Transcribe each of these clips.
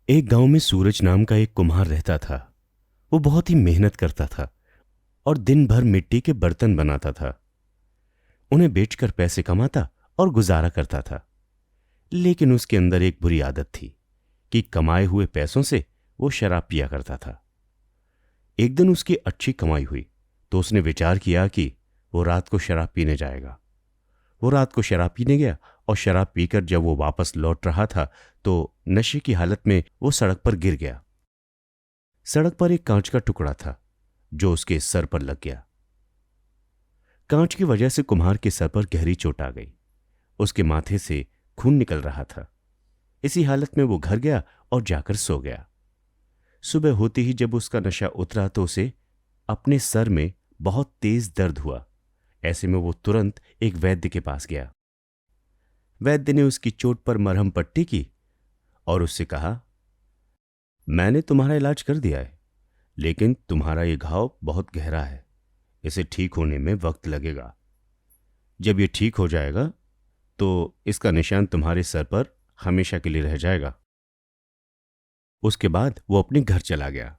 एक गांव में सूरज नाम का एक कुम्हार रहता था। वो बहुत ही मेहनत करता था और दिन भर मिट्टी के बर्तन बनाता था। उन्हें बेचकर पैसे कमाता और गुजारा करता था। लेकिन उसके अंदर एक बुरी आदत थी कि कमाए हुए पैसों से वो शराब पिया करता था। एक दिन उसकी अच्छी कमाई हुई तो उसने विचार किया कि वो रात को शराब पीने जाएगा। वो रात को शराब पीने गया और शराब पीकर जब वो वापस लौट रहा था तो नशे की हालत में वो सड़क पर गिर गया। सड़क पर एक कांच का टुकड़ा था जो उसके सर पर लग गया। कांच की वजह से कुम्हार के सर पर गहरी चोट आ गई। उसके माथे से खून निकल रहा था। इसी हालत में वो घर गया और जाकर सो गया। सुबह होते ही जब उसका नशा उतरा तो उसे अपने सर में बहुत तेज दर्द हुआ। ऐसे में वो तुरंत एक वैद्य के पास गया। वैद्य ने उसकी चोट पर मरहम पट्टी की और उससे कहा, मैंने तुम्हारा इलाज कर दिया है, लेकिन तुम्हारा ये घाव बहुत गहरा है। इसे ठीक होने में वक्त लगेगा। जब ये ठीक हो जाएगा तो इसका निशान तुम्हारे सर पर हमेशा के लिए रह जाएगा। उसके बाद वो अपने घर चला गया।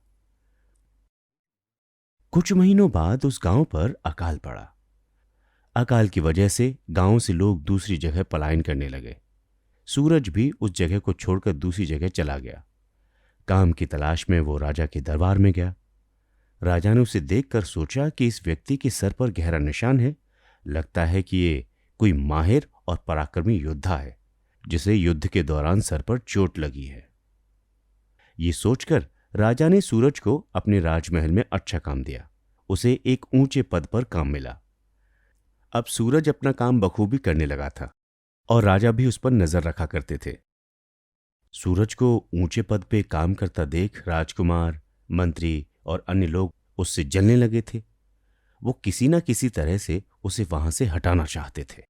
कुछ महीनों बाद उस गांव पर अकाल पड़ा। अकाल की वजह से गांव से लोग दूसरी जगह पलायन करने लगे। सूरज भी उस जगह को छोड़कर दूसरी जगह चला गया। काम की तलाश में वो राजा के दरबार में गया। राजा ने उसे देखकर सोचा कि इस व्यक्ति के सर पर गहरा निशान है। लगता है कि ये कोई माहिर और पराक्रमी योद्धा है जिसे युद्ध के दौरान सर पर चोट लगी है। ये सोचकर राजा ने सूरज को अपने राजमहल में अच्छा काम दिया। उसे एक ऊंचे पद पर काम मिला। अब सूरज अपना काम बखूबी करने लगा था और राजा भी उस पर नजर रखा करते थे। सूरज को ऊंचे पद पे काम करता देख राजकुमार, मंत्री और अन्य लोग उससे जलने लगे थे। वो किसी ना किसी तरह से उसे वहां से हटाना चाहते थे।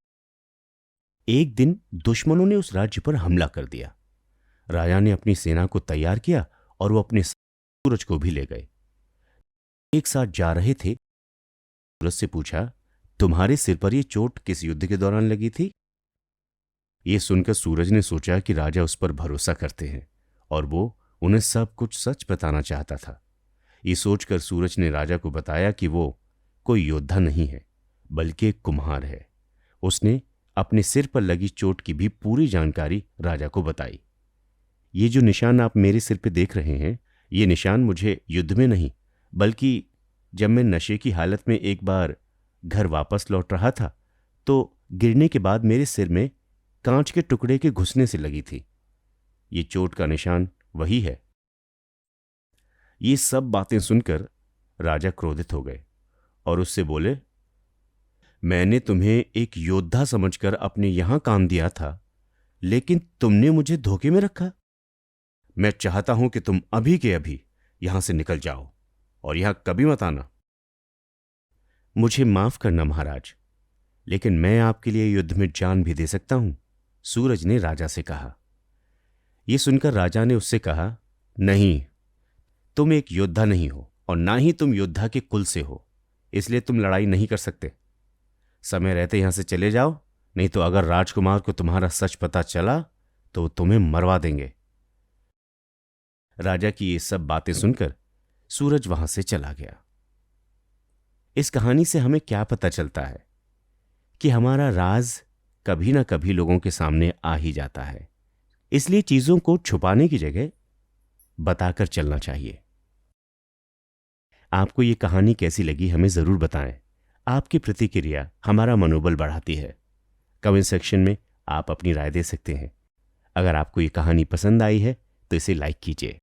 एक दिन दुश्मनों ने उस राज्य पर हमला कर दिया। राजा ने अपनी सेना को तैयार किया और वो अपने सूरज को भी ले गए। एक साथ जा रहे थे। सूरज से पूछा, तुम्हारे सिर पर यह चोट किस युद्ध के दौरान लगी थी? ये सुनकर सूरज ने सोचा कि राजा उस पर भरोसा करते हैं और वो उन्हें सब कुछ सच बताना चाहता था। ये सोचकर सूरज ने राजा को बताया कि वो कोई योद्धा नहीं है बल्कि एक कुम्हार है। उसने अपने सिर पर लगी चोट की भी पूरी जानकारी राजा को बताई। ये जो निशान आप मेरे सिर पे देख रहे हैं, ये निशान मुझे युद्ध में नहीं बल्कि जब मैं नशे की हालत में एक बार घर वापस लौट रहा था तो गिरने के बाद मेरे सिर में कांच के टुकड़े के घुसने से लगी थी। ये चोट का निशान वही है। ये सब बातें सुनकर राजा क्रोधित हो गए और उससे बोले, मैंने तुम्हें एक योद्धा समझकर अपने यहां काम दिया था, लेकिन तुमने मुझे धोखे में रखा। मैं चाहता हूं कि तुम अभी के अभी यहां से निकल जाओ और यहां कभी मत आना। मुझे माफ करना महाराज, लेकिन मैं आपके लिए युद्ध में जान भी दे सकता हूं, सूरज ने राजा से कहा। यह सुनकर राजा ने उससे कहा, नहीं, तुम एक योद्धा नहीं हो और ना ही तुम योद्धा के कुल से हो, इसलिए तुम लड़ाई नहीं कर सकते। समय रहते यहां से चले जाओ, नहीं तो अगर राजकुमार को तुम्हारा सच पता चला तो तुम्हें मरवा देंगे। राजा की ये सब बातें सुनकर सूरज वहां से चला गया। इस कहानी से हमें क्या पता चलता है कि हमारा राज कभी ना कभी लोगों के सामने आ ही जाता है। इसलिए चीजों को छुपाने की जगह बताकर चलना चाहिए। आपको ये कहानी कैसी लगी हमें जरूर बताएं। आपकी प्रतिक्रिया हमारा मनोबल बढ़ाती है। कमेंट सेक्शन में आप अपनी राय दे सकते हैं। अगर आपको ये कहानी पसंद आई है तो इसे लाइक कीजिए।